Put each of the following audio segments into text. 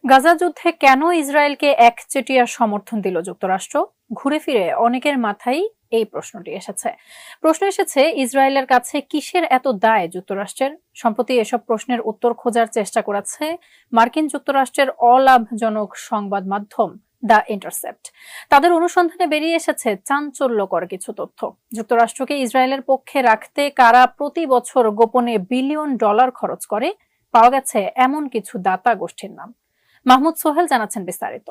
গাজা যুদ্ধে কেন ইসরায়েলকে একচেটিয়া সমর্থন দিল যুক্তরাষ্ট্র? ঘুরে ফিরে অনেকের মাথায় এই প্রশ্নটি এসেছে ইসরায়েলের কাছে কিসের এত দায় যুক্তরাষ্ট্রের? সম্প্রতি এসব প্রশ্নের উত্তর খোঁজার চেষ্টা করেছে মার্কিন যুক্তরাষ্ট্রের অলাভজনক সংবাদ মাধ্যম দ্য ইন্টারসেপ্ট। তাদের অনুসন্ধানে বেরিয়ে এসেছে চাঞ্চল্যকর কিছু তথ্য। যুক্তরাষ্ট্রকে ইসরায়েলের পক্ষে রাখতে কারা প্রতি বছর গোপনে বিলিয়ন ডলার খরচ করে, পাওয়া গেছে এমন কিছু দাতা গোষ্ঠীর নাম। মাহমুদ সোহেল জানাচ্ছেন বিস্তারিত।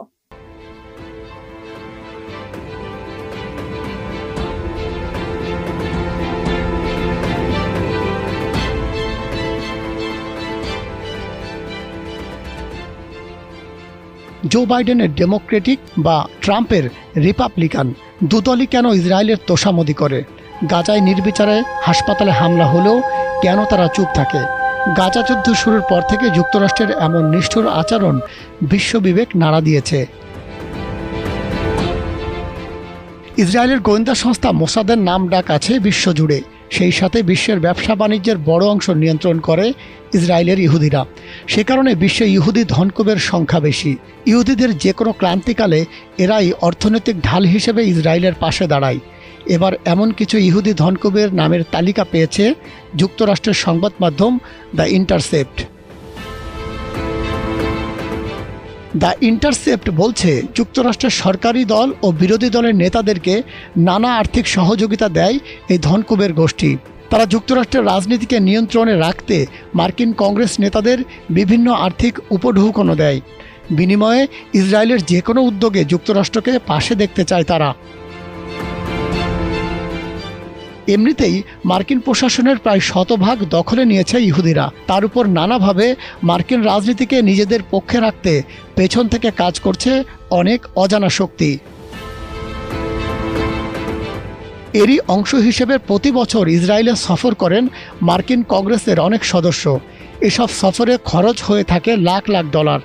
জো বাইডেনের ডেমোক্রেটিক বা ট্রাম্পের রিপাবলিকান দুদলই কেন ইসরায়েলের তোষামোদি করে? গাজায় নির্বিচারে হাসপাতালে হামলা হলেও কেন তারা চুপ থাকে? গাজা যুদ্ধ শুরুর পর থেকে যুক্তরাষ্ট্রের এমন নিষ্ঠুর আচরণ বিশ্ববিবেক নাড়া দিয়েছে। ইসরায়েলের গোয়েন্দা সংস্থা মোসাদের নাম ডাক আছে বিশ্বজুড়ে। সেই সাথে বিশ্বের ব্যবসা বাণিজ্যের বড় অংশ নিয়ন্ত্রণ করে ইসরায়েলের ইহুদিরা। সে কারণে বিশ্বে ইহুদি ধনকুবের সংখ্যা বেশি। ইহুদিদের যে কোনো ক্রান্তিকালে এরাই অর্থনৈতিক ঢাল হিসেবে ইসরায়েলের পাশে দাঁড়ায়। এবার এমন কিছু ইহুদি ধনকুবের নামের তালিকা পেয়েছে যুক্তরাষ্ট্রের সংবাদ মাধ্যম দ্য ইন্টারসেপ্ট। দ্য ইন্টারসেপ্ট বলছে, যুক্তরাষ্ট্রের সরকারি দল ও বিরোধী দলের নেতাদেরকে নানা আর্থিক সহযোগিতা দেয় এই ধনকুবের গোষ্ঠী। তারা যুক্তরাষ্ট্রের রাজনীতিকে নিয়ন্ত্রণে রাখতে মার্কিন কংগ্রেস নেতাদের বিভিন্ন আর্থিক উপঢৌকনও দেয়। বিনিময়ে ইসরায়েলের যে কোনো উদ্যোগে যুক্তরাষ্ট্রকে পাশে দেখতে চায় তারা। এমনিতেই মার্কিন প্রশাসনের প্রায় শতভাগ দখলে নিয়েছে ইহুদিরা। তার উপর নানাভাবে মার্কিন রাজনীতিকে নিজেদের পক্ষে রাখতে পেছন থেকে কাজ করছে অনেক অজানা শক্তি। এরই অংশ হিসেবে প্রতি বছর ইসরায়েলে সফর করেন মার্কিন কংগ্রেসের অনেক সদস্য। এসব সফরে খরচ হয়ে থাকে লাখ লাখ ডলার।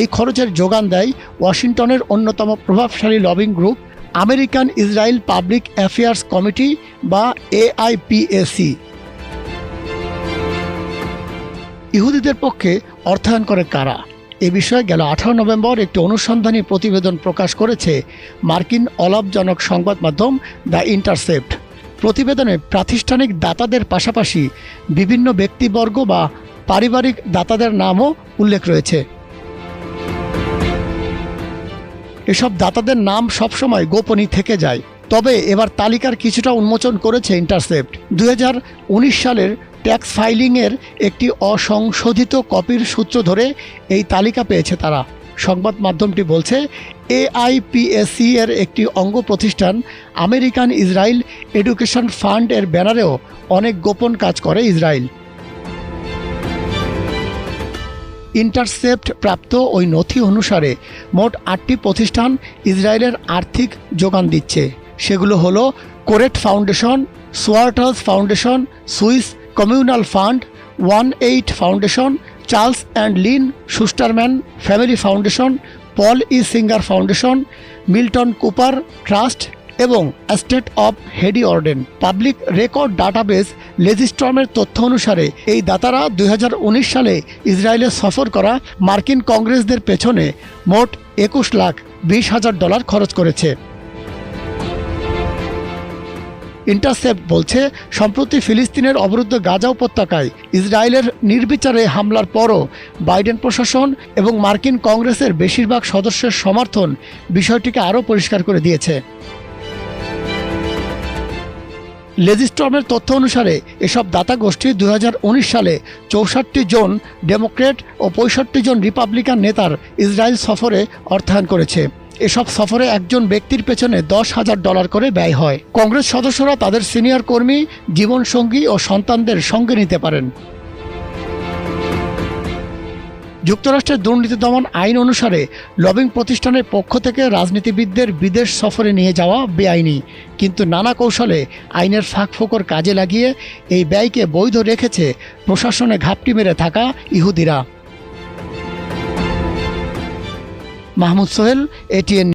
এই খরচের যোগান দেয় ওয়াশিংটনের অন্যতম প্রভাবশালী lobbying group American Israel public affairs committee বা AIPAC। ইহুদিদের পক্ষে অর্থায়ন করে কারা? এ বিষয়ে গেল 18 নভেম্বর একটি অনুসন্ধানী প্রতিবেদন প্রকাশ করেছে মার্কিন অলাভজনক সংবাদ মাধ্যম দ্য ইন্টারসেপ্ট। প্রতিবেদনে প্রাতিষ্ঠানিক দাতাদের পাশাপাশি বিভিন্ন ব্যক্তিবর্গ বা পারিবারিক দাতাদের নামও উল্লেখ রয়েছে। এসব দাতাদের নাম সবসময় গোপনই থেকে যায়। তবে এবার তালিকার কিছুটা উন্মোচন করেছে ইন্টারসেপ্ট। 2019 সালের ট্যাক্স ফাইলিংয়ের একটি অসংশোধিত কপির সূত্র ধরে এই তালিকা পেয়েছে তারা। সংবাদ মাধ্যমটি বলছে, AIPAC এর একটি অঙ্গ প্রতিষ্ঠান আমেরিকান ইসরায়েল এডুকেশন ফান্ড এর ব্যানারেও অনেক গোপন কাজ করে ইসরায়েল। ইন্টারসেপ্ট প্রাপ্ত ওই নথি অনুসারে মোট 8টি প্রতিষ্ঠান ইসরায়েলের আর্থিক যোগান দিচ্ছে। সেগুলো হলো কোরেট ফাউন্ডেশন, সোয়ার্টালস foundation, Swiss communal fund, 18 foundation, Charles and Lynn Schusterman family foundation, Paul E Singer foundation, Milton Cooper trust এবং স্টেট অব হেডি অর্ডেন। পাবলিক রেকর্ড ডাটাবেস লেজিস্ট্রমের তথ্য অনুসারে এই দাতারা 2019 সালে ইসরায়েলে সফর করা মার্কিন কংগ্রেসদের পেছনে মোট $21,20,000 খরচ করেছে। ইন্টারসেপ্ট বলছে, সম্প্রতি ফিলিস্তিনের অবরুদ্ধ গাজা উপত্যকায় ইসরায়েলের নির্বিচারে হামলার পরও বাইডেন প্রশাসন এবং মার্কিন কংগ্রেসের বেশিরভাগ সদস্যের সমর্থন বিষয়টিকে আরও পরিষ্কার করে দিয়েছে। লেজিস্ট্রমের তথ্য অনুসারে এসব দাতা গোষ্ঠী 2019 সালে 64 জন ডেমোক্রেট ও 65 জন রিপাবলিকান নেতার ইসরায়েল সফরে অর্থায়ন করেছে। এসব সফরে একজন ব্যক্তির পেছনে $10,000 করে ব্যয় হয়। কংগ্রেস সদস্যরা তাদের সিনিয়র কর্মী, জীবনসঙ্গী ও সন্তানদের সঙ্গে নিতে পারেন। যুক্তরাষ্ট্রের দুর্নীতি দমন আইন অনুসারে লবিং প্রতিষ্ঠানের পক্ষ থেকে রাজনীতিবিদদের বিদেশ সফরে নিয়ে যাওয়া বেআইনি, কিন্তু নানা কৌশলে আইনের ফাঁকফোকর কাজে লাগিয়ে এই ব্যয়কে বৈধ রেখেছে প্রশাসনে ঘাপটি মেরে থাকা ইহুদিরা। মাহমুদ সোহেল, ATN।